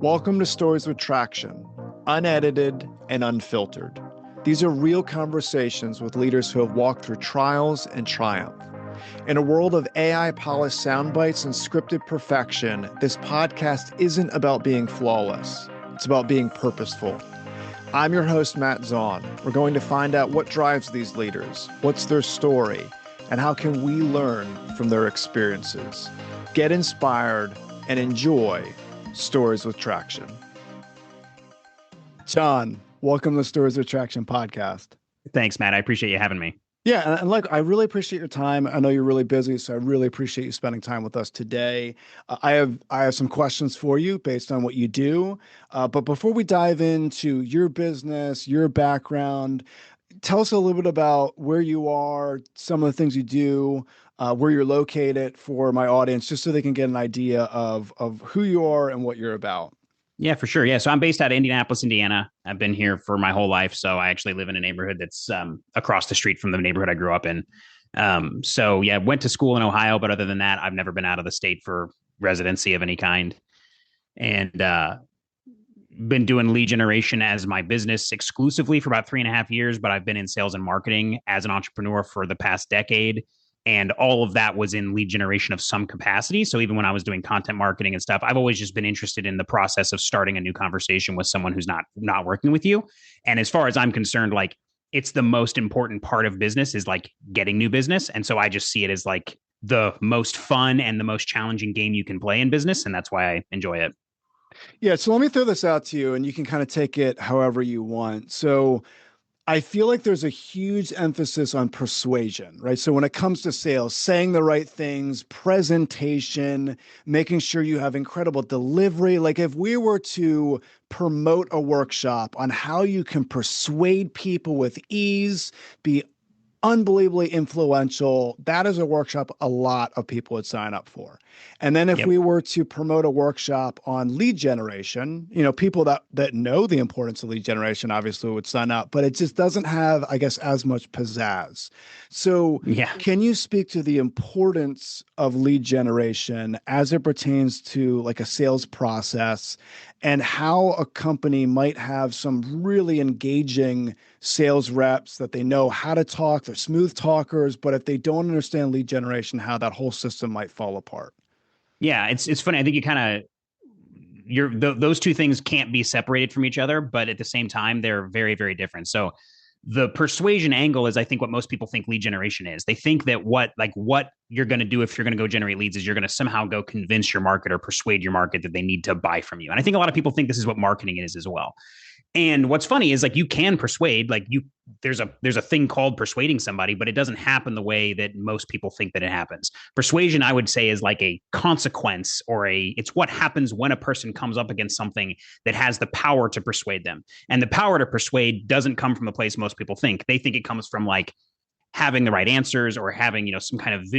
Welcome to Stories with Traction, unedited and unfiltered. These are real conversations with leaders who have walked through trials and triumph. In a world of AI-polished sound bites and scripted perfection, this podcast isn't about being flawless. It's about being purposeful. I'm your host, Matt Zahn. We're going to find out what drives these leaders, what's their story, and how can we learn from their experiences. Get inspired and enjoy Stories with Traction. John, welcome to the Stories with Traction podcast. Thanks, Matt. I appreciate you having me. Yeah, and I really appreciate your time. I know you're really busy, so I really appreciate you spending time with us today. I have some questions for you based on what you do. But before we dive into your business, your background, tell us a little bit about where you are, some of the things you do, where you're located for my audience, just so they can get an idea of who you are and what you're about. Yeah, for sure. Yeah. So I'm based out of Indianapolis, Indiana. I've been here for my whole life. So I actually live in a neighborhood that's across the street from the neighborhood I grew up in. So yeah, went to school in Ohio, but other than that, I've never been out of the state for residency of any kind. And been doing lead generation as my business exclusively for about 3.5 years, but I've been in sales and marketing as an entrepreneur for the past decade. And all of that was in lead generation of some capacity. So even when I was doing content marketing and stuff, I've always just been interested in the process of starting a new conversation with someone who's not working with you. And as far as I'm concerned, like it's the most important part of business is like getting new business. And so I just see it as like the most fun and the most challenging game you can play in business. And that's why I enjoy it. Yeah, so let me throw this out to you and you can kind of take it however you want. So I feel like there's a huge emphasis on persuasion, right? So when it comes to sales, saying the right things, presentation, making sure you have incredible delivery. Like if we were to promote a workshop on how you can persuade people with ease, be unbelievably influential, that is a workshop a lot of people would sign up for. And then if we were to promote a workshop on lead generation, people that know the importance of lead generation obviously would sign up, but it just doesn't have, I guess, as much pizzazz. So can you speak to the importance of lead generation as it pertains to like a sales process and how a company might have some really engaging sales reps that they know how to talk, they're smooth talkers, but if they don't understand lead generation, how that whole system might fall apart? Yeah, it's funny. I think those two things can't be separated from each other, but at the same time, they're very, very different. So the persuasion angle is, I think, what most people think lead generation is. They think that what you're going to do if you're going to go generate leads is you're going to somehow go convince your market or persuade your market that they need to buy from you. And I think a lot of people think this is what marketing is as well. And what's funny is like you can persuade, there's a thing called persuading somebody, but it doesn't happen the way that most people think that it happens. Persuasion, I would say, is like a consequence it's what happens when a person comes up against something that has the power to persuade them. And the power to persuade doesn't come from the place most people think. They think it comes from like having the right answers or having, some kind of,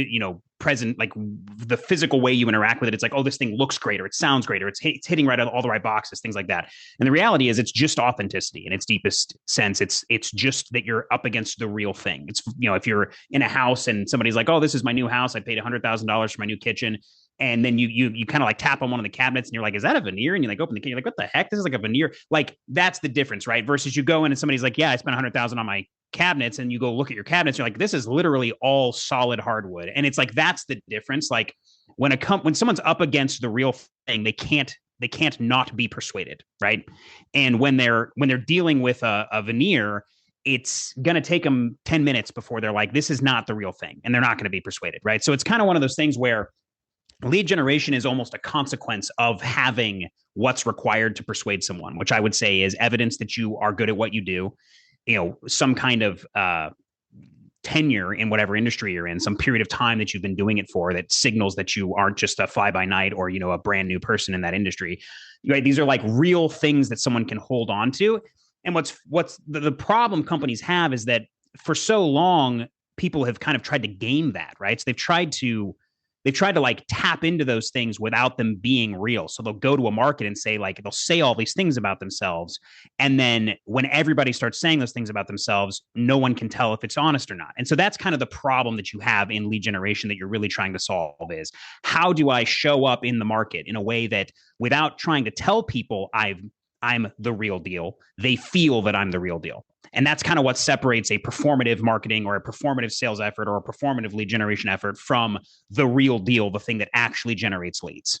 present, like the physical way you interact with it. It's like, oh, this thing looks great, or it sounds great, or it's hitting right on all the right boxes, things like that. And the reality is it's just authenticity in its deepest sense. It's just that you're up against the real thing. It's, if you're in a house and somebody's like, oh, this is my new house, I paid $100,000 for my new kitchen. And then you kind of like tap on one of the cabinets and you're like, is that a veneer? And you like open the kitchen, you're like, what the heck? This is like a veneer. Like that's the difference, right? Versus you go in and somebody's like, yeah, I spent 100,000 on my cabinets, and you go look at your cabinets, you're like, this is literally all solid hardwood. And it's like, that's the difference. Like when someone's up against the real thing, they can't not be persuaded. Right. And when they're dealing with a veneer, it's going to take them 10 minutes before they're like, this is not the real thing. And they're not going to be persuaded. Right. So it's kind of one of those things where lead generation is almost a consequence of having what's required to persuade someone, which I would say is evidence that you are good at what you do, some kind of tenure in whatever industry you're in, some period of time that you've been doing it for that signals that you aren't just a fly by night or, a brand new person in that industry. Right? These are like real things that someone can hold on to. And what's the problem companies have is that for so long, people have kind of tried to game that, right? So they've tried to they've tried to like tap into those things without them being real. So they'll go to a market and say, like, they'll say all these things about themselves. And then when everybody starts saying those things about themselves, no one can tell if it's honest or not. And so that's kind of the problem that you have in lead generation that you're really trying to solve is how do I show up in the market in a way that without trying to tell people I'm the real deal, they feel that I'm the real deal. And that's kind of what separates a performative marketing or a performative sales effort or a performative lead generation effort from the real deal, the thing that actually generates leads.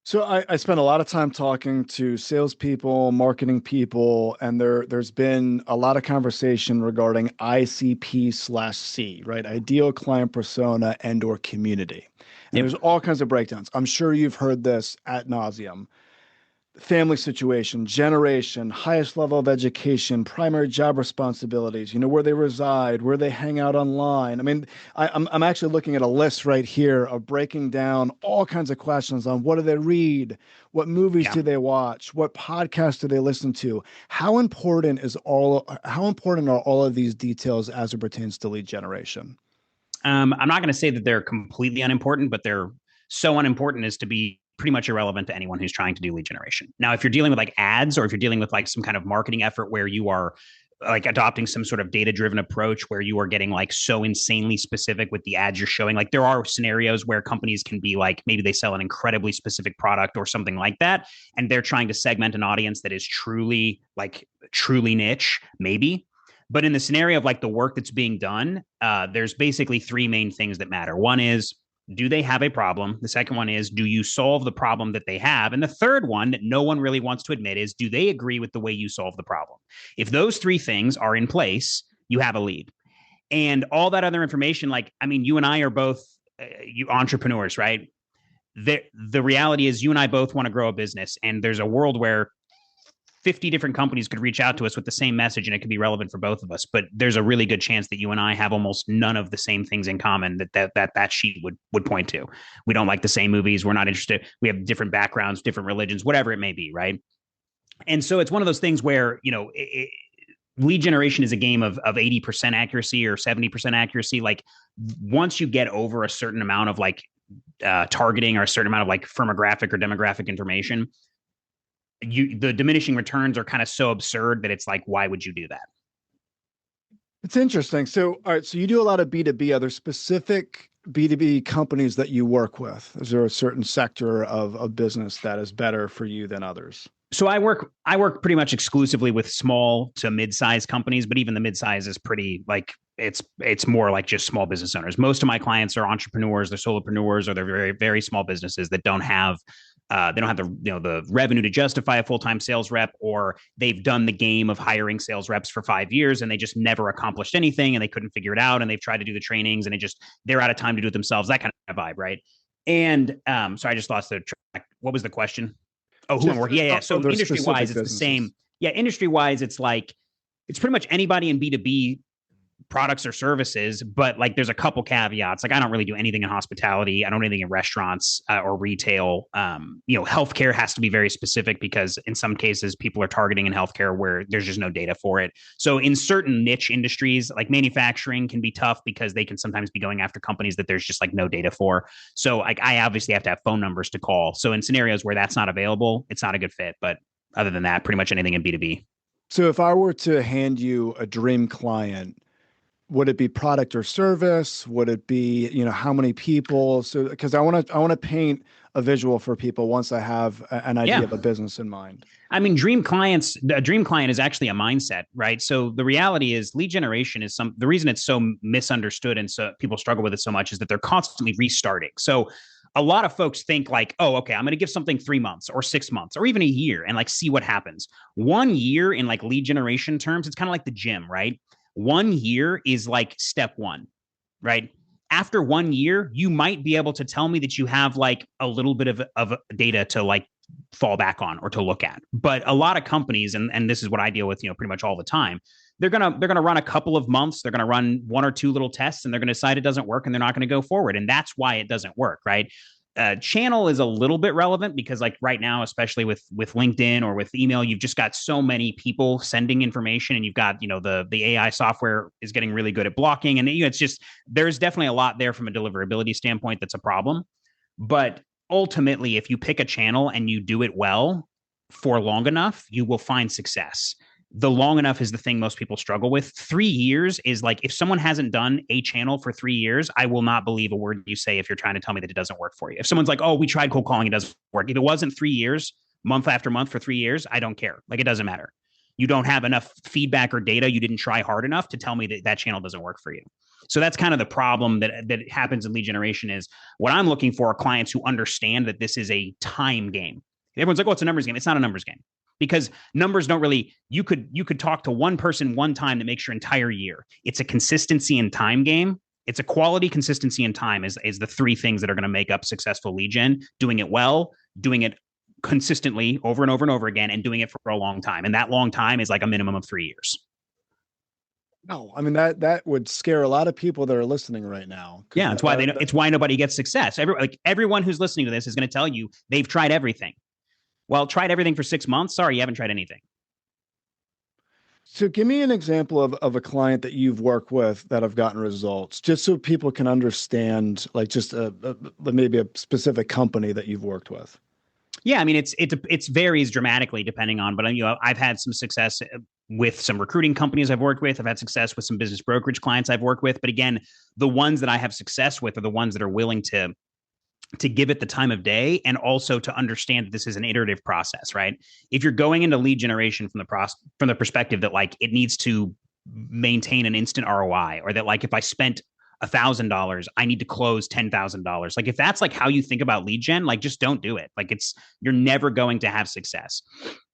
So I spent a lot of time talking to salespeople, marketing people, and there's been a lot of conversation regarding ICP/C, right? Ideal client persona and or community. And Yep. there's all kinds of breakdowns. I'm sure you've heard this ad nauseum. Family situation, generation, highest level of education, primary job responsibilities, where they reside, where they hang out online. I mean, I'm actually looking at a list right here of breaking down all kinds of questions on what do they read, what movies Yeah. do they watch, what podcasts do they listen to. How important are all of these details as it pertains to lead generation? I'm not going to say that they're completely unimportant, but they're so unimportant as to be pretty much irrelevant to anyone who's trying to do lead generation. Now, if you're dealing with like ads or if you're dealing with like some kind of marketing effort where you are like adopting some sort of data driven approach where you are getting like so insanely specific with the ads you're showing, like there are scenarios where companies can be like maybe they sell an incredibly specific product or something like that and they're trying to segment an audience that is truly niche, maybe. But in the scenario of like the work that's being done, there's basically three main things that matter. One is, do they have a problem? The second one is, do you solve the problem that they have? And the third one that no one really wants to admit is, do they agree with the way you solve the problem? If those three things are in place, you have a lead. And all that other information, like, I mean, you and I are both you entrepreneurs, right? The reality is, you and I both want to grow a business, and there's a world where 50 different companies could reach out to us with the same message and it could be relevant for both of us, but there's a really good chance that you and I have almost none of the same things in common that sheet would point to. We don't like the same movies, we're not interested, we have different backgrounds, different religions, whatever it may be, right? And so it's one of those things where lead generation is a game of 80% accuracy or 70% accuracy. Like once you get over a certain amount of like targeting or a certain amount of like firmographic or demographic information, the diminishing returns are kind of so absurd that it's like, why would you do that? It's interesting. So, all right, so you do a lot of B2B. Are there specific B2B companies that you work with? Is there a certain sector of business that is better for you than others? So I work pretty much exclusively with small to mid-sized companies, but even the mid-size is pretty like it's more like just small business owners. Most of my clients are entrepreneurs, they're solopreneurs, or they're very very small businesses that they don't have the revenue to justify a full-time sales rep, or they've done the game of hiring sales reps for 5 years and they just never accomplished anything and they couldn't figure it out and they've tried to do the trainings and they're out of time to do it themselves. That kind of vibe, right? And so I just lost the track. What was the question? Oh, who I'm Just working? Yeah, yeah. So other industry wise, specific it's the same. businesses. Yeah, industry wise, it's like it's pretty much anybody in B2B products or services, but like there's a couple caveats. Like I don't really do anything in hospitality. I don't do anything in restaurants or retail. Healthcare has to be very specific because in some cases people are targeting in healthcare where there's just no data for it. So in certain niche industries, like manufacturing can be tough because they can sometimes be going after companies that there's just like no data for. So like I obviously have to have phone numbers to call. So in scenarios where that's not available, it's not a good fit. But other than that, pretty much anything in B2B. So if I were to hand you a dream client, would it be product or service? Would it be, how many people? So because I want to paint a visual for people once I have an idea Yeah. of a business in mind. I mean, a dream client is actually a mindset, right? So the reality is lead generation is the reason it's so misunderstood and so people struggle with it so much is that they're constantly restarting. So a lot of folks think like, oh, okay, I'm going to give something 3 months or 6 months or even a year and like see what happens. 1 year in like lead generation terms, it's kind of like the gym, right? 1 year is like step one, right? After 1 year, you might be able to tell me that you have like a little bit of data to like fall back on or to look at. But a lot of companies, and this is what I deal with, pretty much all the time, they're gonna run a couple of months, they're gonna run one or two little tests, and they're gonna decide it doesn't work and they're not gonna go forward. And that's why it doesn't work, right? Channel is a little bit relevant because like right now, especially with LinkedIn or with email, you've just got so many people sending information, and you've got, the AI software is getting really good at blocking, and it's just, there's definitely a lot there from a deliverability standpoint that's a problem. But ultimately, if you pick a channel and you do it well for long enough, you will find success. The long enough is the thing most people struggle with. 3 years is like, if someone hasn't done a channel for 3 years, I will not believe a word you say if you're trying to tell me that it doesn't work for you. If someone's like, oh, we tried cold calling, it doesn't work. If it wasn't 3 years, month after month for 3 years, I don't care. Like, it doesn't matter. You don't have enough feedback or data. You didn't try hard enough to tell me that that channel doesn't work for you. So that's kind of the problem that happens in lead generation. Is what I'm looking for are clients who understand that this is a time game. Everyone's like, oh, it's a numbers game. It's not a numbers game, because numbers don't really, you could talk to one person one time that makes your entire year. It's a consistency and time game. It's a quality, consistency, and time is the three things that are going to make up successful lead gen. Doing it well, doing it consistently over and over and over again, and doing it for a long time. And that long time is like a minimum of 3 years. No, I mean that would scare a lot of people that are listening right now because Yeah, it's why it's why nobody gets success. Everyone who's listening to this is going to tell you they've tried everything. Well, tried everything for 6 months. Sorry, you haven't tried anything. So give me an example of a client that you've worked with that have gotten results, just so people can understand, like just maybe a specific company that you've worked with. Yeah, I mean, it's varies dramatically depending on, but I've had some success with some recruiting companies I've worked with. I've had success with some business brokerage clients I've worked with. But again, the ones that I have success with are the ones that are willing to give it the time of day, and also to understand that this is an iterative process, right? If you're going into lead generation from the perspective that like it needs to maintain an instant ROI, or that like if I spent $1,000, I need to close $10,000. Like if that's like how you think about lead gen, like just don't do it. Like you're never going to have success.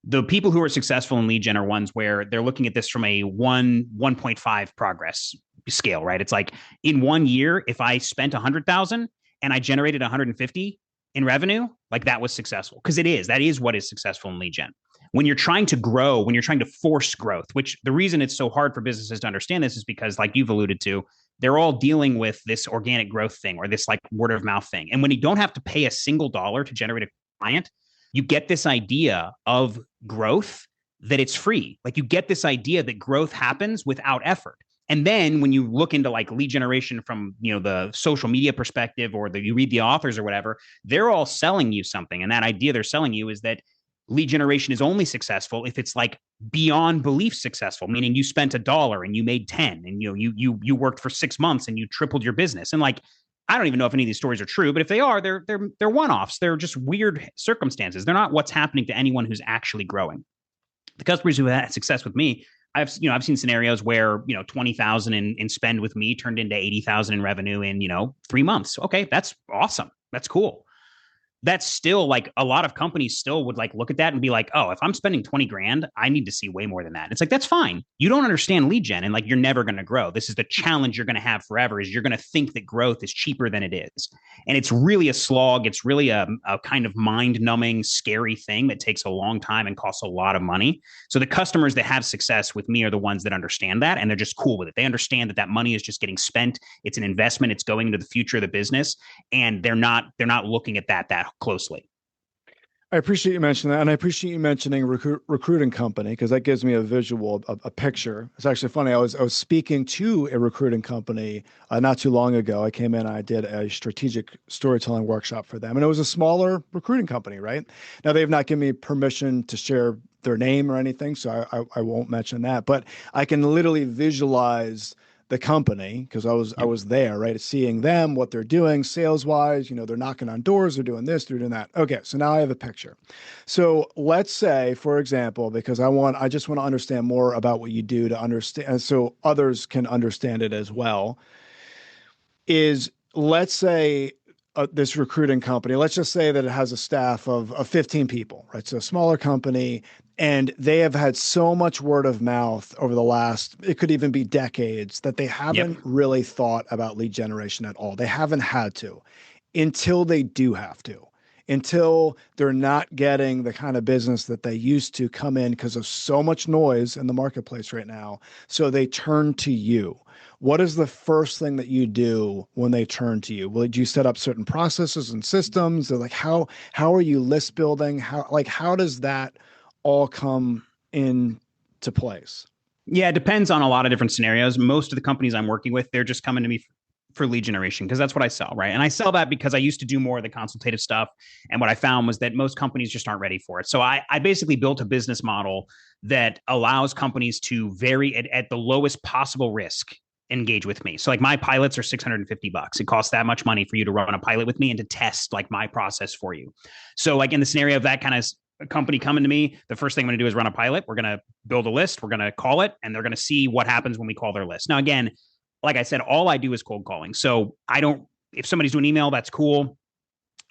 The people who are successful in lead gen are ones where they're looking at this from a 1.5 progress scale, right? It's like in 1 year, if I spent 100,000 and I generated 150 in revenue, like that was successful, because that is what is successful in lead gen. When you're trying to grow, when you're trying to force growth, which the reason it's so hard for businesses to understand this is because, like you've alluded to, they're all dealing with this organic growth thing or this like word of mouth thing. And when you don't have to pay a single dollar to generate a client, you get this idea of growth, that it's free. Like you get this idea that growth happens without effort. And then when you look into like lead generation from, the social media perspective, or you read the authors or whatever, they're all selling you something. And that idea they're selling you is that lead generation is only successful if it's like beyond belief successful, meaning you spent $1 and you made 10, and you worked for 6 months and you tripled your business. And like, I don't even know if any of these stories are true, but if they are, they're one-offs. They're just weird circumstances. They're not what's happening to anyone who's actually growing. The customers who had success with me, I've seen scenarios where 20,000 in spend with me turned into 80,000 in revenue in 3 months. Okay, that's awesome. That's cool. That's still like a lot of companies still would like look at that and be like, oh, if I'm spending 20 grand, I need to see way more than that. It's like, that's fine. You don't understand lead gen, and like, you're never going to grow. This is the challenge you're going to have forever, is you're going to think that growth is cheaper than it is. And it's really a slog. It's really a kind of mind numbing, scary thing that takes a long time and costs a lot of money. So the customers that have success with me are the ones that understand that, and they're just cool with it. They understand that that money is just getting spent. It's an investment. It's going into the future of the business. And they're not looking at that closely. I appreciate you mentioning that, and I appreciate you mentioning recruiting company, because that gives me a visual, a picture. It's actually funny. I was speaking to a recruiting company not too long ago. I came in and I did a strategic storytelling workshop for them, and it was a smaller recruiting company. Right now, they have not given me permission to share their name or anything, so I won't mention that. But I can literally visualize the company, because I was there, right? Seeing them, what they're doing sales wise, they're knocking on doors, they're doing this, they're doing that. Okay, so now I have a picture. So let's say, for example, because I just want to understand more about what you do to understand, so others can understand it as well, is let's say this recruiting company, let's just say that it has a staff of 15 people, right? So a smaller company, and they have had so much word of mouth over the last, it could even be decades, that they Yep. haven't really thought about lead generation at all. They haven't had to, until they do have to, until they're not getting the kind of business that they used to come in because of so much noise in the marketplace right now. So they turn to you. what is the first thing that you do when they turn to you? Will you set up certain processes and systems? Or like how are you list building? How does that all come into place? Yeah, it depends on a lot of different scenarios. Most of the companies I'm working with, they're just coming to me for lead generation because that's what I sell, right? And I sell that because I used to do more of the consultative stuff. And what I found was that most companies just aren't ready for it. So I basically built a business model that allows companies to very at the lowest possible risk engage with me. So like my pilots are $650. It costs that much money for you to run a pilot with me and to test like my process for you. So like in the scenario of that kind of a company coming to me, the first thing I'm going to do is run a pilot. We're going to build a list. We're going to call it, and they're going to see what happens when we call their list. Now, again, like I said, all I do is cold calling. So I don't, if somebody's doing email, that's cool.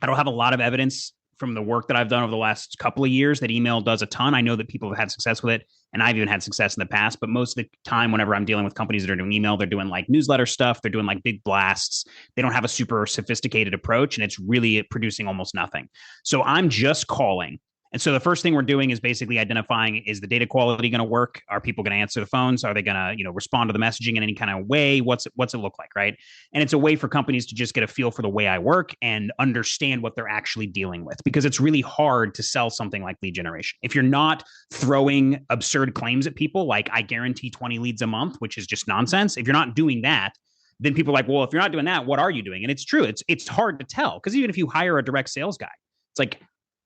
I don't have a lot of evidence from the work that I've done over the last couple of years that email does a ton. I know that people have had success with it, and I've even had success in the past. But most of the time, whenever I'm dealing with companies that are doing email, they're doing like newsletter stuff, they're doing like big blasts. They don't have a super sophisticated approach, and it's really producing almost nothing. So I'm just calling. And so the first thing we're doing is basically identifying, is the data quality going to work? Are people going to answer the phones? Are they going to, respond to the messaging in any kind of way? What's it look like, right? And it's a way for companies to just get a feel for the way I work and understand what they're actually dealing with, because it's really hard to sell something like lead generation if you're not throwing absurd claims at people like I guarantee 20 leads a month, which is just nonsense. If you're not doing that, then people are like, well, if you're not doing that, what are you doing? And it's true. It's hard to tell, because even if you hire a direct sales guy, it's like,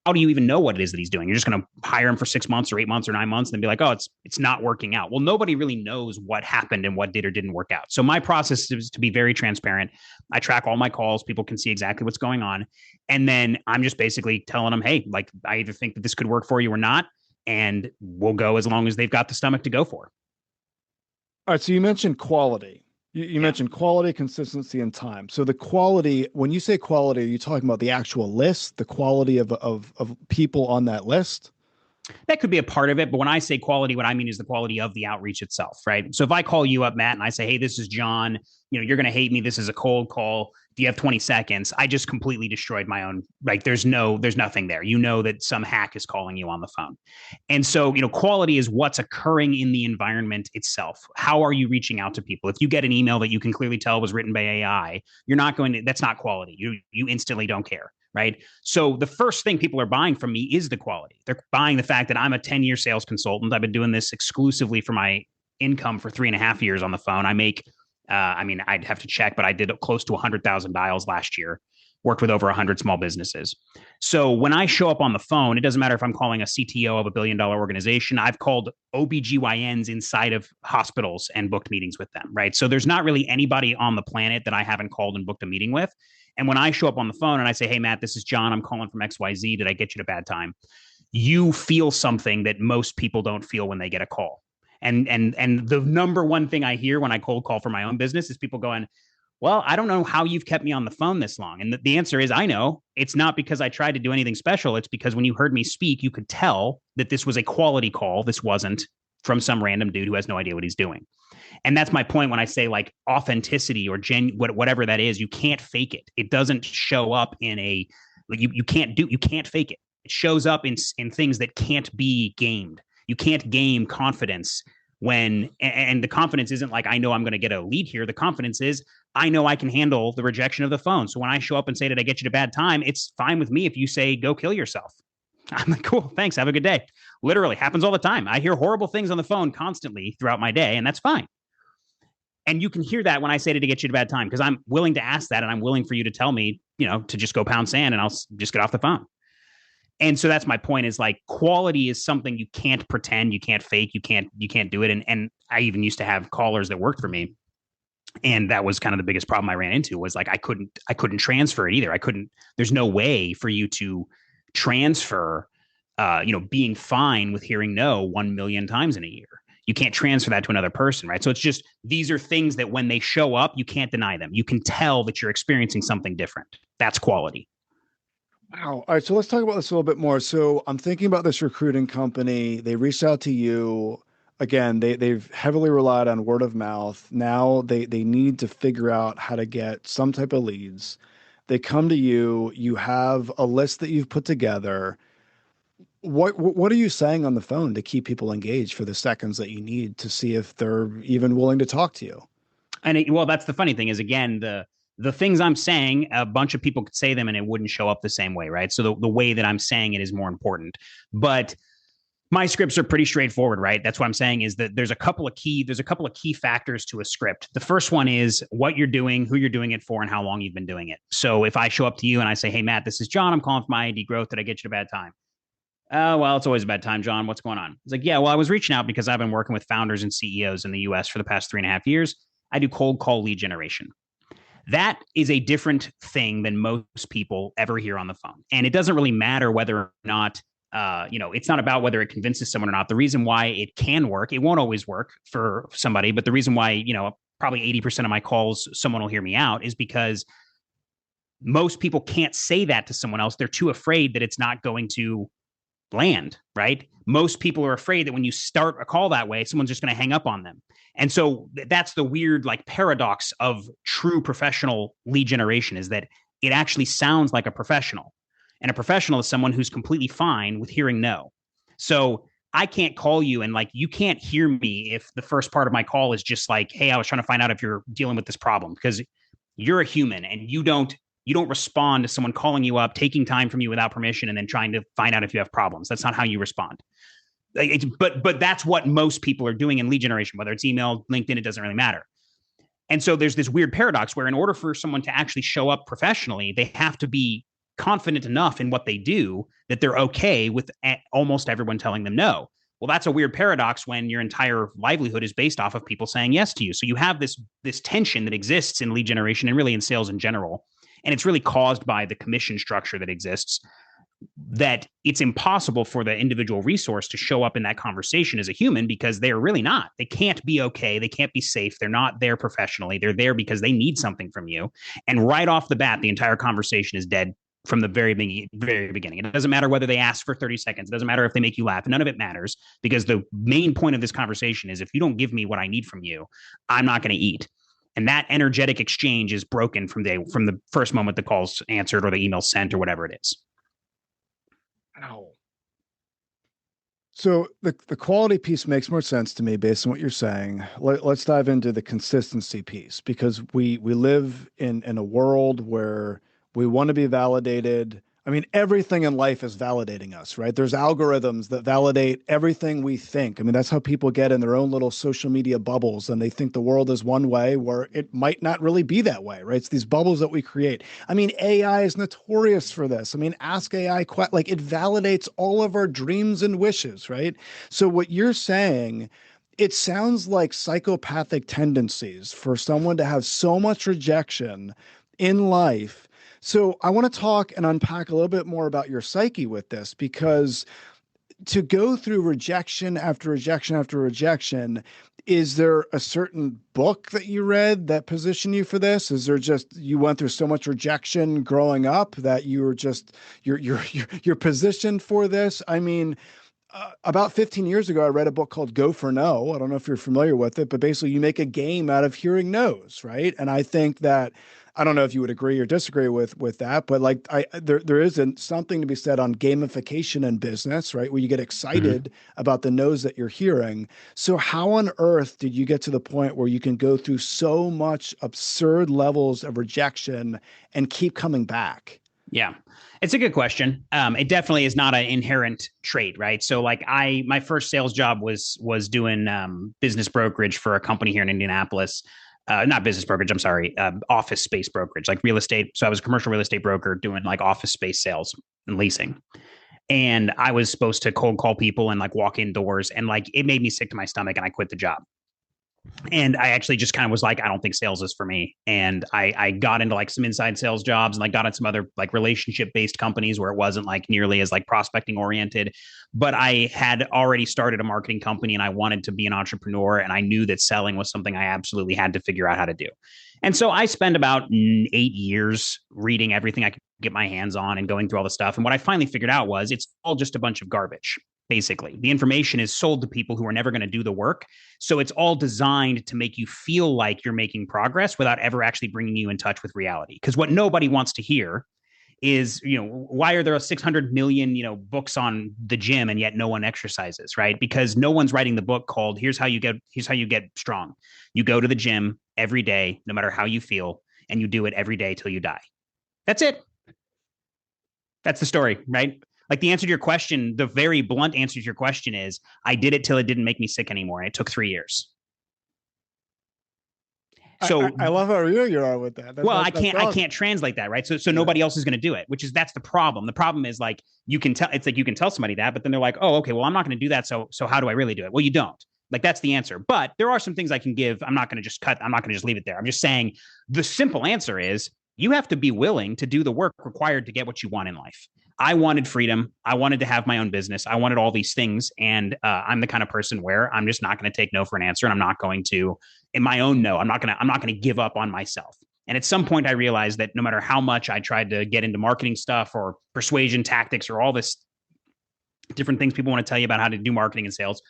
how do you even know what it is that he's doing? You're just going to hire him for 6 months or 8 months or 9 months and then be like, oh, it's not working out. Well, nobody really knows what happened and what did or didn't work out. So my process is to be very transparent. I track all my calls. People can see exactly what's going on. And then I'm just basically telling them, hey, like I either think that this could work for you or not. And we'll go as long as they've got the stomach to go for. All right, so you mentioned quality. You Yeah. mentioned quality, consistency, and time. So the quality, when you say quality, are you talking about the actual list, the quality of people on that list? That could be a part of it. But when I say quality, what I mean is the quality of the outreach itself, right? So if I call you up, Matt, and I say, hey, this is John, you're going to hate me. This is a cold call. Do you have 20 seconds? I just completely destroyed my own, like, there's nothing there. You know that some hack is calling you on the phone. And so, quality is what's occurring in the environment itself. How are you reaching out to people? If you get an email that you can clearly tell was written by AI, you're not going to, that's not quality. You instantly don't care, right? So the first thing people are buying from me is the quality. They're buying the fact that I'm a 10-year sales consultant. I've been doing this exclusively for my income for 3.5 years on the phone. I make, I'd have to check, but I did close to 100,000 dials last year, worked with over 100 small businesses. So when I show up on the phone, it doesn't matter if I'm calling a CTO of $1 billion organization. I've called OBGYNs inside of hospitals and booked meetings with them, right? So there's not really anybody on the planet that I haven't called and booked a meeting with. And when I show up on the phone and I say, hey, Matt, this is John, I'm calling from XYZ. Did I get you at a bad time? You feel something that most people don't feel when they get a call. And the number one thing I hear when I cold call for my own business is people going, well, I don't know how you've kept me on the phone this long. And the answer is, I know. It's not because I tried to do anything special. It's because when you heard me speak, you could tell that this was a quality call. This wasn't from some random dude who has no idea what he's doing. And that's my point when I say like authenticity or whatever that is. You can't fake it. It doesn't show up in a, you can't fake it. It shows up in things that can't be gamed. You can't game confidence and the confidence isn't like, I know I'm going to get a lead here. The confidence is, I know I can handle the rejection of the phone. So when I show up and say, did I get you to a bad time? It's fine with me if you say, go kill yourself. I'm like, cool, thanks. Have a good day. Literally happens all the time. I hear horrible things on the phone constantly throughout my day, and that's fine. And you can hear that when I say to get you to a bad time, because I'm willing to ask that, and I'm willing for you to tell me, to just go pound sand, and I'll just get off the phone. And so that's my point, is like quality is something you can't pretend, you can't fake, you can't do it. And I even used to have callers that worked for me. And that was kind of the biggest problem I ran into, was like I couldn't transfer it either. There's no way for you to transfer being fine with hearing no 1 million times in a year. You can't transfer that to another person, right? So it's just, these are things that when they show up, you can't deny them. You can tell that you're experiencing something different. That's quality. Wow. All right. So let's talk about this a little bit more. So I'm thinking about this recruiting company. They reached out to you. Again, they've heavily relied on word of mouth. Now they need to figure out how to get some type of leads. They come to you. You have a list that you've put together. What are you saying on the phone to keep people engaged for the seconds that you need to see if they're even willing to talk to you? Well, that's the funny thing is, again, the things I'm saying, a bunch of people could say them and it wouldn't show up the same way, right? So the way that I'm saying it is more important. But my scripts are pretty straightforward, right? That's what I'm saying is that there's a couple of key factors to a script. The first one is what you're doing, who you're doing it for, and how long you've been doing it. So if I show up to you and I say, "Hey Matt, this is John. I'm calling for my ID growth. Did I get you at a bad time?" Oh, well, it's always a bad time, John. What's going on? It's like, yeah, well, I was reaching out because I've been working with founders and CEOs in the US for the past 3.5 years. I do cold call lead generation. That is a different thing than most people ever hear on the phone. And it doesn't really matter whether or not, it's not about whether it convinces someone or not. The reason why it can work, it won't always work for somebody, but the reason why, probably 80% of my calls, someone will hear me out is because most people can't say that to someone else. They're too afraid that it's not going to land, right? Most people are afraid that when you start a call that way, someone's just going to hang up on them. And so that's the weird like paradox of true professional lead generation is that it actually sounds like a professional. And a professional is someone who's completely fine with hearing no. So I can't call you and like you can't hear me if the first part of my call is just like, hey, I was trying to find out if you're dealing with this problem because you're a human and you don't respond to someone calling you up, taking time from you without permission, and then trying to find out if you have problems. That's not how you respond. But that's what most people are doing in lead generation, whether it's email, LinkedIn, it doesn't really matter. And so there's this weird paradox where in order for someone to actually show up professionally, they have to be confident enough in what they do that they're okay with almost everyone telling them no. Well, that's a weird paradox when your entire livelihood is based off of people saying yes to you. So you have this tension that exists in lead generation and really in sales in general. And it's really caused by the commission structure that exists, that it's impossible for the individual resource to show up in that conversation as a human because they're really not. They can't be okay. They can't be safe. They're not there professionally. They're there because they need something from you. And right off the bat, the entire conversation is dead from the very beginning. It doesn't matter whether they ask for 30 seconds. It doesn't matter if they make you laugh. None of it matters because the main point of this conversation is if you don't give me what I need from you, I'm not going to eat. And that energetic exchange is broken from the first moment the call's answered or the email sent or whatever it is. Ow. So the quality piece makes more sense to me based on what you're saying. Let's dive into the consistency piece because we live in a world where we want to be validated. I mean, everything in life is validating us, right? There's algorithms that validate everything we think. I mean, that's how people get in their own little social media bubbles and they think the world is one way where it might not really be that way, right? It's these bubbles that we create. I mean, AI is notorious for this. I mean, ask AI, like it validates all of our dreams and wishes, right? So what you're saying, it sounds like psychopathic tendencies for someone to have so much rejection in life. So I want to talk and unpack a little bit more about your psyche with this because to go through rejection after rejection after rejection, is there a certain book that you read that positioned you for this? Is there just you went through so much rejection growing up that you were just you're positioned for this? I mean, about 15 years ago, I read a book called Go for No. I don't know if you're familiar with it, but basically you make a game out of hearing no's, right? And I think that I don't know if you would agree or disagree with that, but like there isn't something to be said on gamification in business, right? Where you get excited about the no's that you're hearing. So how on earth did you get to the point where you can go through so much absurd levels of rejection and keep coming back? Yeah, it's a good question. It definitely is not an inherent trait, right? So, like, my first sales job was doing business brokerage for a company here in Indianapolis. Not business brokerage, I'm sorry, office space brokerage, like real estate. So I was a commercial real estate broker doing like office space sales and leasing. And I was supposed to cold call people and like walk indoors, and like it made me sick to my stomach, and I quit the job. And I actually just kind of was like, I don't think sales is for me. And I got into like some inside sales jobs and like got in some other like relationship based companies where it wasn't like nearly as like prospecting oriented. But I had already started a marketing company and I wanted to be an entrepreneur. And I knew that selling was something I absolutely had to figure out how to do. And so I spent about 8 years reading everything I could get my hands on and going through all the stuff. And what I finally figured out was it's all just a bunch of garbage. Basically, the information is sold to people who are never going to do the work. So it's all designed to make you feel like you're making progress without ever actually bringing you in touch with reality. Because what nobody wants to hear is, why are there 600 million, books on the gym and yet no one exercises, right? Because no one's writing the book called here's how you get strong. You go to the gym every day, no matter how you feel, and you do it every day till you die. That's it. That's the story, right? Like the answer to your question, the very blunt answer to your question is I did it till it didn't make me sick anymore. And it took 3 years. So I love how real you are with that. well, I can't translate that, right? So nobody else is going to do it, which is that's the problem. The problem is like you can tell it's like you can tell somebody that, but then they're like, oh, okay, well, I'm not going to do that. So how do I really do it? Well, you don't. Like that's the answer. But there are some things I can give. I'm not going to just cut. I'm not going to just leave it there. I'm just saying the simple answer is you have to be willing to do the work required to get what you want in life. I wanted freedom. I wanted to have my own business. I wanted all these things. And I'm the kind of person where I'm just not going to take no for an answer. And I'm not going to, in my own no, I'm not going to give up on myself. And at some point I realized that no matter how much I tried to get into marketing stuff or persuasion tactics or all this different things people want to tell you about how to do marketing and sales,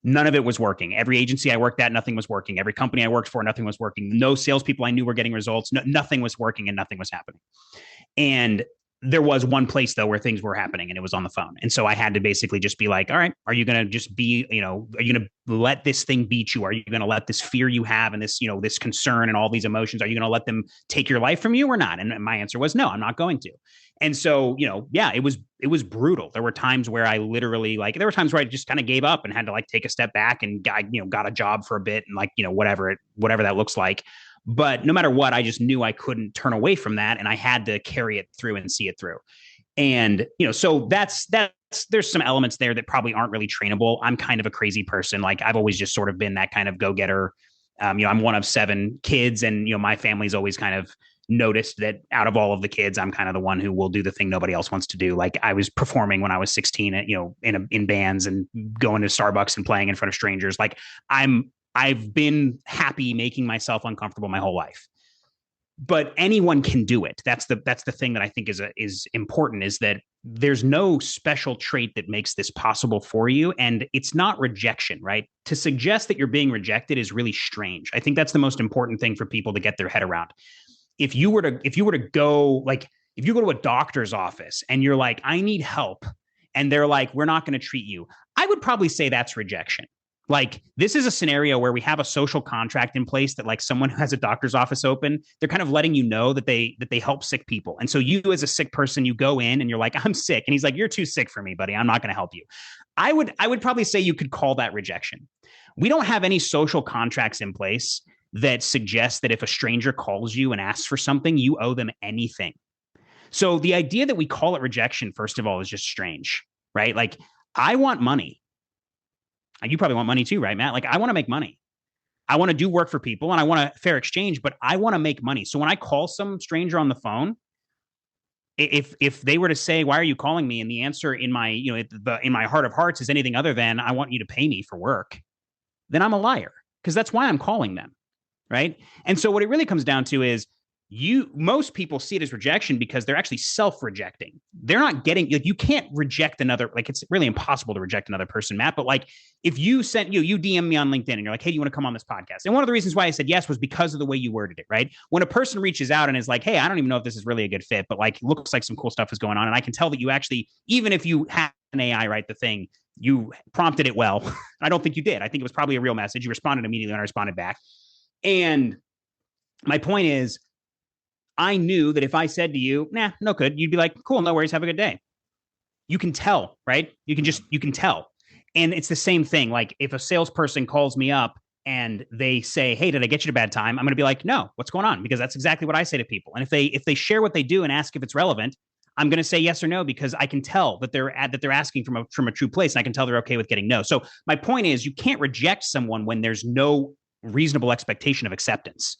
none of it was working. Every agency I worked at, nothing was working. Every company I worked for, nothing was working. No salespeople I knew were getting results. Nothing was working and nothing was happening. And there was one place though where things were happening and it was on the phone. And so I had to basically just be like, all right, are you going to just be, are you going to let this thing beat you? Are you going to let this fear you have and this, this concern and all these emotions, are you going to let them take your life from you or not? And my answer was no, I'm not going to. And so, yeah, it was brutal. There were times where I literally there were times where I just kind of gave up and had to take a step back and got a job for a bit and whatever that looks like. But no matter what, I just knew I couldn't turn away from that and I had to carry it through and see it through. And, so that's there's some elements there that probably aren't really trainable. I'm kind of a crazy person. Like I've always just sort of been that kind of go-getter. I'm one of 7 kids and, my family's always kind of noticed that out of all of the kids, I'm kind of the one who will do the thing nobody else wants to do. Like I was performing when I was 16, in bands and going to Starbucks and playing in front of strangers. Like I've been happy making myself uncomfortable my whole life. But anyone can do it. That's the thing that I think is important, is that there's no special trait that makes this possible for you. And it's not rejection, right? To suggest that you're being rejected is really strange. I think that's the most important thing for people to get their head around. If you were to go, if you go to a doctor's office and you're like, I need help, and they're like, we're not going to treat you, I would probably say that's rejection. Like this is a scenario where we have a social contract in place that someone who has a doctor's office open, they're kind of letting you know that they help sick people. And so you as a sick person, you go in and you're like, I'm sick. And he's like, you're too sick for me, buddy. I'm not going to help you. I would probably say you could call that rejection. We don't have any social contracts in place that suggest that if a stranger calls you and asks for something, you owe them anything. So the idea that we call it rejection, first of all, is just strange, right? Like I want money. You probably want money too, right, Matt? Like I want to make money. I want to do work for people and I want a fair exchange, but I want to make money. So when I call some stranger on the phone, if they were to say, why are you calling me? And the answer in my, in my heart of hearts is anything other than I want you to pay me for work, then I'm a liar because that's why I'm calling them. Right. And so what it really comes down to is most people see it as rejection because they're actually self-rejecting. They're not getting, you can't reject another, it's really impossible to reject another person, Matt. But if you sent you DM me on LinkedIn and you're like, hey, do you want to come on this podcast? And one of the reasons why I said yes was because of the way you worded it, right? When a person reaches out and is like, hey, I don't even know if this is really a good fit, but looks like some cool stuff is going on. And I can tell that you actually, even if you had an AI write the thing, you prompted it well. I don't think you did. I think it was probably a real message. You responded immediately and I responded back. And my point is, I knew that if I said to you, nah, no good, you'd be like, cool, no worries, have a good day. You can tell, right? You can tell. And it's the same thing. Like if a salesperson calls me up and they say, hey, did I get you at a bad time? I'm going to be like, no, what's going on? Because that's exactly what I say to people. And if they share what they do and ask if it's relevant, I'm going to say yes or no, because I can tell that they're asking from a true place. And I can tell they're okay with getting no. So my point is, you can't reject someone when there's no reasonable expectation of acceptance.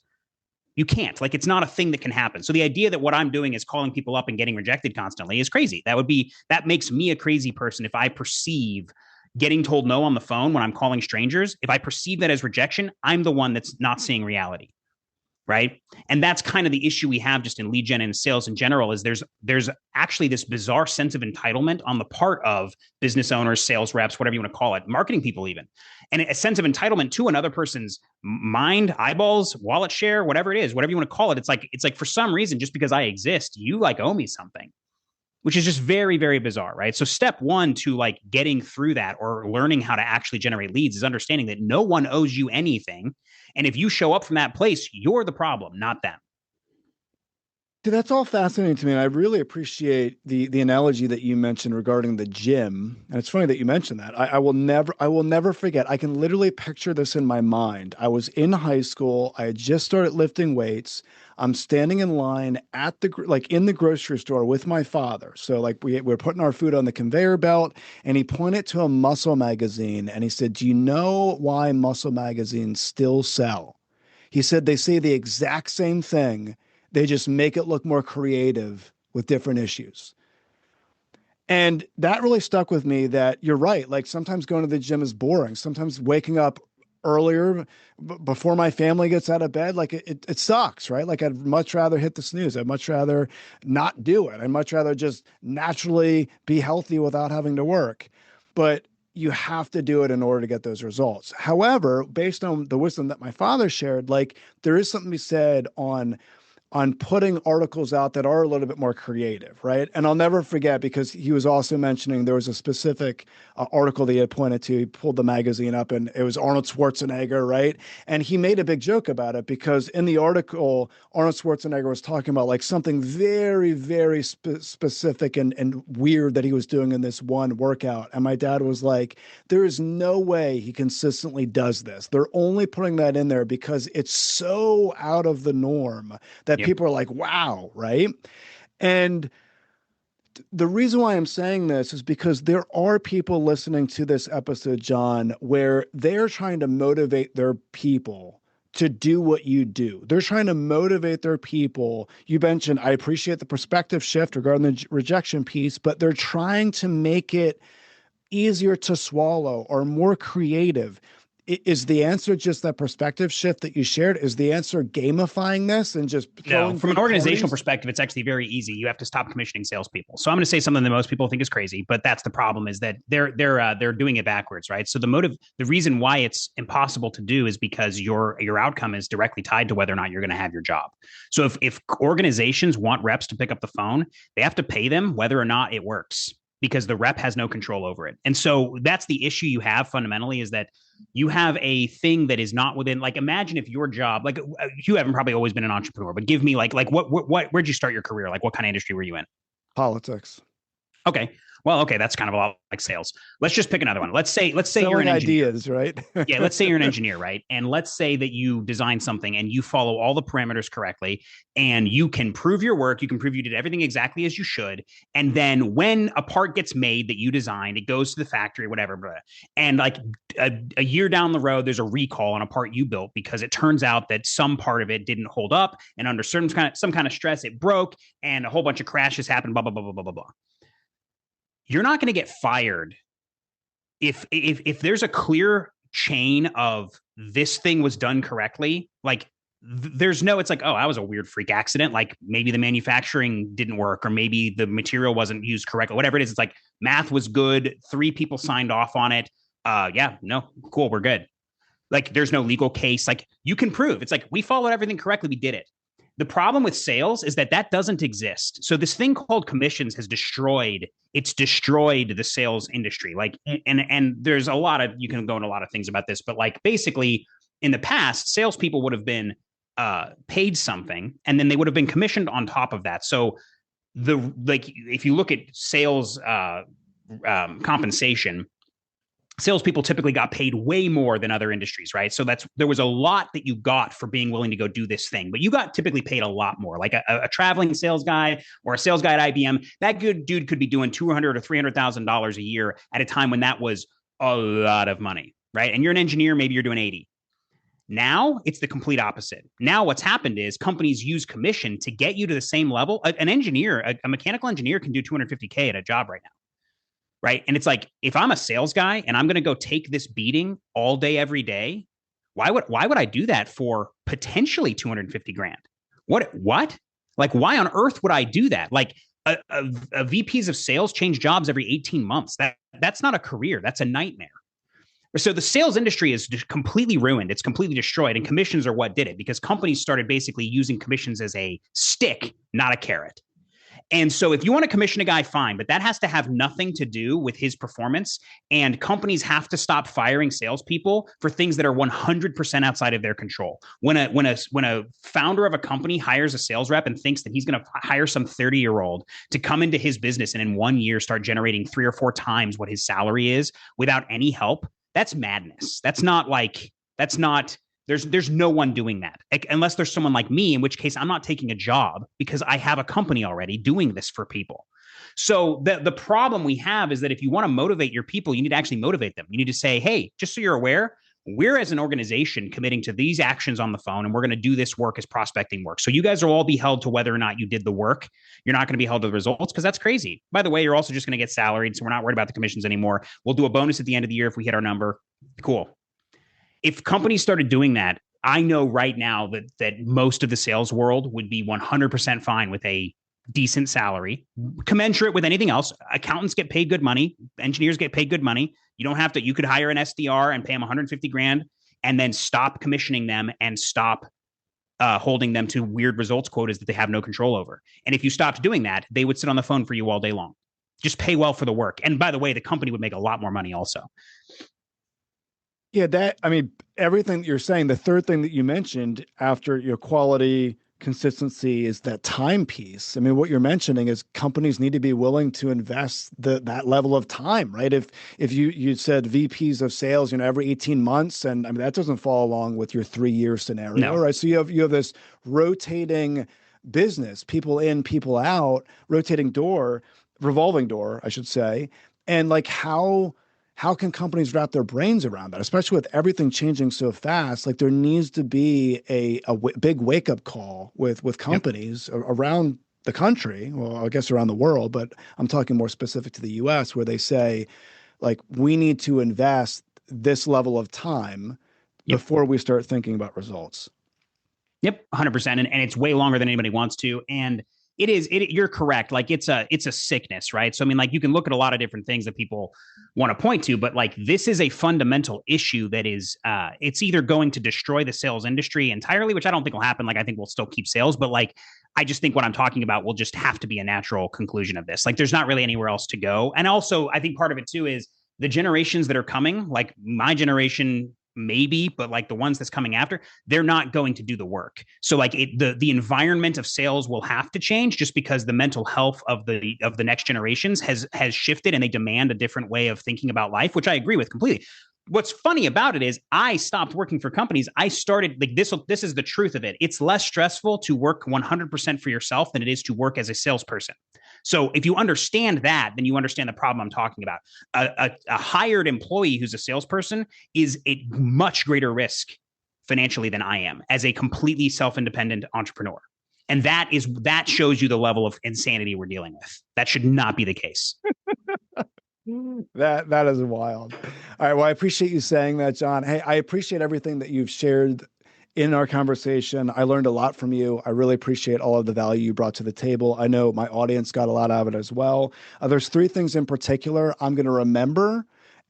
You can't. It's not a thing that can happen. So the idea that what I'm doing is calling people up and getting rejected constantly is crazy. That makes me a crazy person if I perceive getting told no on the phone when I'm calling strangers. If I perceive that as rejection, I'm the one that's not seeing reality. right? And that's kind of the issue we have just in lead gen and sales in general is there's actually this bizarre sense of entitlement on the part of business owners, sales reps, whatever you want to call it, marketing people even, and a sense of entitlement to another person's mind, eyeballs, wallet share, whatever it is, whatever you want to call it. It's like for some reason, just because I exist, you like owe me something, which is just very, very bizarre, right? So step one to like getting through that or learning how to actually generate leads is understanding that no one owes you anything. And if you show up from that place, you're the problem, not them. Dude, that's all fascinating to me, and I really appreciate the analogy that you mentioned regarding the gym. And it's funny that you mentioned that. I will never forget. I can literally picture this in my mind. I was in high school. I had just started lifting weights. I'm standing in line at like in the grocery store with my father. So like we're putting our food on the conveyor belt, and he pointed to a muscle magazine and he said, "Do you know why muscle magazines still sell?" He said they say the exact same thing. They just make it look more creative with different issues. And that really stuck with me that you're right. Like sometimes going to the gym is boring. Sometimes waking up earlier before my family gets out of bed, like it sucks, right? Like I'd much rather hit the snooze. I'd much rather not do it. I'd much rather just naturally be healthy without having to work. But you have to do it in order to get those results. However, based on the wisdom that my father shared, like there is something to be said on putting articles out that are a little bit more creative, right? And I'll never forget because he was also mentioning there was a specific article that he had pointed to. He pulled the magazine up and it was Arnold Schwarzenegger, right? And he made a big joke about it because in the article, Arnold Schwarzenegger was talking about like something very, very specific and weird that he was doing in this one workout. And my dad was like, there is no way he consistently does this. They're only putting that in there because it's so out of the norm that Yep. people are like, wow, right? And the reason why I'm saying this is because there are people listening to this episode, John, where they're trying to motivate their people to do what you do. They're trying to motivate their people. You mentioned, I appreciate the perspective shift regarding the rejection piece, but they're trying to make it easier to swallow or more creative. Is the answer just that perspective shift that you shared? Is the answer gamifying this and just No, throwing from an big organizational parties? perspective, it's actually very easy. You have to stop commissioning salespeople. So I'm going to say something that most people think is crazy, but that's the problem: is that they're doing it backwards, right? So the reason why it's impossible to do is because your outcome is directly tied to whether or not you're going to have your job. So if organizations want reps to pick up the phone, they have to pay them whether or not it works, because the rep has no control over it. And so that's the issue you have fundamentally, is that you have a thing that is not within, like, imagine if your job, like, you haven't probably always been an entrepreneur, but give me like where'd you start your career? Like what kind of industry were you in? Politics. Okay. Well, okay, that's kind of a lot like sales. Let's just pick another one. Let's say you're Selling an engineer. ideas, right? Yeah, let's say you're an engineer, right? And let's say that you design something and you follow all the parameters correctly, and you can prove your work, you can prove you did everything exactly as you should. And then when a part gets made that you designed, it goes to the factory, whatever, blah, and like a year down the road, there's a recall on a part you built because it turns out that some part of it didn't hold up, and under some kind of stress, it broke, and a whole bunch of crashes happened, blah, blah, blah, blah, blah, blah, blah. You're not going to get fired if there's a clear chain of this thing was done correctly. Like there's no, it's like, oh, that was a weird freak accident, like maybe the manufacturing didn't work or maybe the material wasn't used correctly, whatever it is. It's like math was good, 3 people signed off on it. Yeah, no, cool, we're good. Like there's no legal case, like you can prove it's like we followed everything correctly, we did it. The problem with sales is that that doesn't exist. So this thing called commissions has destroyed the sales industry. Like, and there's a lot of, you can go into a lot of things about this, but like basically in the past, salespeople would have been paid something, and then they would have been commissioned on top of that. So like if you look at sales compensation, salespeople typically got paid way more than other industries, right? So there was a lot that you got for being willing to go do this thing, but you got typically paid a lot more. Like a traveling sales guy or a sales guy at IBM, that good dude could be doing $200,000 or $300,000 a year at a time when that was a lot of money, right? And you're an engineer, maybe you're doing 80. Now it's the complete opposite. Now what's happened is companies use commission to get you to the same level. An engineer, a mechanical engineer, can do 250K at a job right now, right? And it's like, if I'm a sales guy and I'm going to go take this beating all day, every day, Why would I do that for potentially 250 grand? What? Like, why on earth would I do that? Like, VPs of sales change jobs every 18 months. That's not a career. That's a nightmare. So the sales industry is just completely ruined. It's completely destroyed. And commissions are what did it, because companies started basically using commissions as a stick, not a carrot. And so if you want to commission a guy, fine, but that has to have nothing to do with his performance. And companies have to stop firing salespeople for things that are 100% outside of their control. When a founder of a company hires a sales rep and thinks that he's going to hire some 30-year-old to come into his business and in 1 year start generating 3 or 4 times what his salary is without any help, that's madness. That's not there's no one doing that, unless there's someone like me, in which case I'm not taking a job because I have a company already doing this for people. So the problem we have is that if you want to motivate your people, you need to actually motivate them. You need to say, hey, just so you're aware, we're as an organization committing to these actions on the phone, and we're going to do this work as prospecting work. So you guys will all be held to whether or not you did the work. You're not going to be held to the results, because that's crazy. By the way, you're also just going to get salaried, so we're not worried about the commissions anymore. We'll do a bonus at the end of the year if we hit our number. Cool. If companies started doing that, I know right now that most of the sales world would be 100% fine with a decent salary, commensurate with anything else. Accountants get paid good money. Engineers get paid good money. You don't have to, you could hire an SDR and pay them 150 grand and then stop commissioning them and stop holding them to weird results quotas that they have no control over. And if you stopped doing that, they would sit on the phone for you all day long. Just pay well for the work. And by the way, the company would make a lot more money also. Yeah, I mean, everything that you're saying, the third thing that you mentioned after your quality, consistency is that time piece. I mean, what you're mentioning is companies need to be willing to invest that level of time, right? If you said VPs of sales, every 18 months, and I mean that doesn't fall along with your 3-year scenario, No. right? So you have this rotating business, people in, people out, rotating door, revolving door, I should say. And like how can companies wrap their brains around that, especially with everything changing so fast? Like there needs to be big wake up call with Yep. companies around the country, well, I guess around the world, but I'm talking more specific to the US, where they say, like, we need to invest this level of time Yep. before we start thinking about results. Yep, 100%, and it's way longer than anybody wants to. And you're correct. Like it's a sickness, right? So I mean, like you can look at a lot of different things that people want to point to, but like this is a fundamental issue that is it's either going to destroy the sales industry entirely, which I don't think will happen. Like I think we'll still keep sales, but like I just think what I'm talking about will just have to be a natural conclusion of this. Like there's not really anywhere else to go. And also I think part of it too is the generations that are coming, like my generation maybe, but like the ones that's coming after, they're not going to do the work. So like the environment of sales will have to change, just because the mental health of the next generations has shifted, and they demand a different way of thinking about life, which I agree with completely. What's funny about it is I stopped working for companies. I started like this is the truth of it. It's less stressful to work 100% for yourself than it is to work as a salesperson. So if you understand that, then you understand the problem I'm talking about. A hired employee who's a salesperson is a much greater risk financially than I am as a completely self-independent entrepreneur. And that shows you the level of insanity we're dealing with. That should not be the case. That is wild. All right. Well, I appreciate you saying that, John. Hey, I appreciate everything that you've shared in our conversation. I learned a lot from you. I really appreciate all of the value you brought to the table. I know my audience got a lot out of it as well. There's 3 things in particular I'm going to remember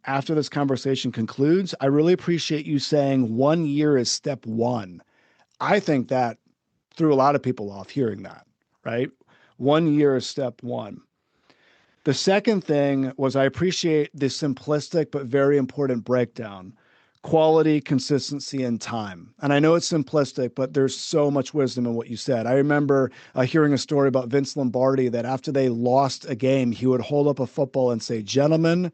after this conversation concludes. I really appreciate you saying 1 year is step 1. I think that threw a lot of people off hearing that, right? 1 year is step 1. The second thing was I appreciate the simplistic but very important breakdown: quality, consistency, and time. And I know it's simplistic, but there's so much wisdom in what you said. I remember hearing a story about Vince Lombardi that after they lost a game, he would hold up a football and say, "Gentlemen,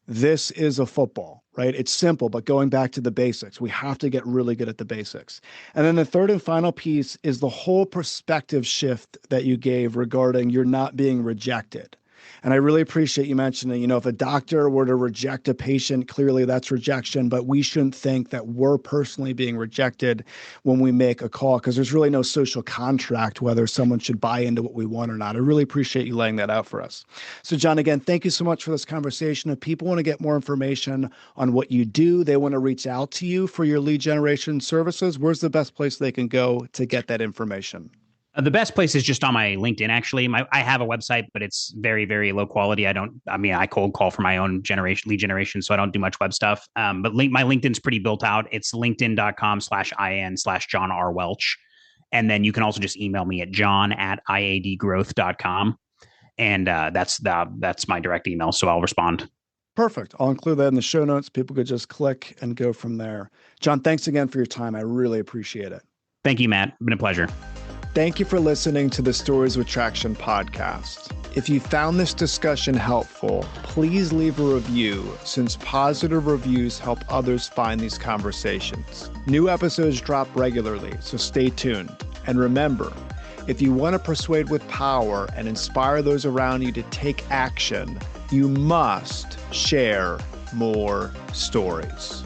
this is a football," right? It's simple, but going back to the basics, we have to get really good at the basics. And then the third and final piece is the whole perspective shift that you gave regarding you're not being rejected. And I really appreciate you mentioning, if a doctor were to reject a patient, clearly that's rejection, but we shouldn't think that we're personally being rejected when we make a call, because there's really no social contract whether someone should buy into what we want or not. I really appreciate you laying that out for us. So, John, again, thank you so much for this conversation. If people want to get more information on what you do, they want to reach out to you for your lead generation services, where's the best place they can go to get that information? The best place is just on my LinkedIn. Actually, I have a website, but it's very, very low quality. I cold call for my own lead generation, so I don't do much web stuff. But my LinkedIn's pretty built out. It's linkedin.com/in/John R. Welch. And then you can also just email me at john@iadgrowth.com. And that's my direct email. So I'll respond. Perfect. I'll include that in the show notes. People could just click and go from there. John, thanks again for your time. I really appreciate it. Thank you, Matt. Been a pleasure. Thank you for listening to the Stories with Traction podcast. If you found this discussion helpful, please leave a review, since positive reviews help others find these conversations. New episodes drop regularly, so stay tuned. And remember, if you want to persuade with power and inspire those around you to take action, you must share more stories.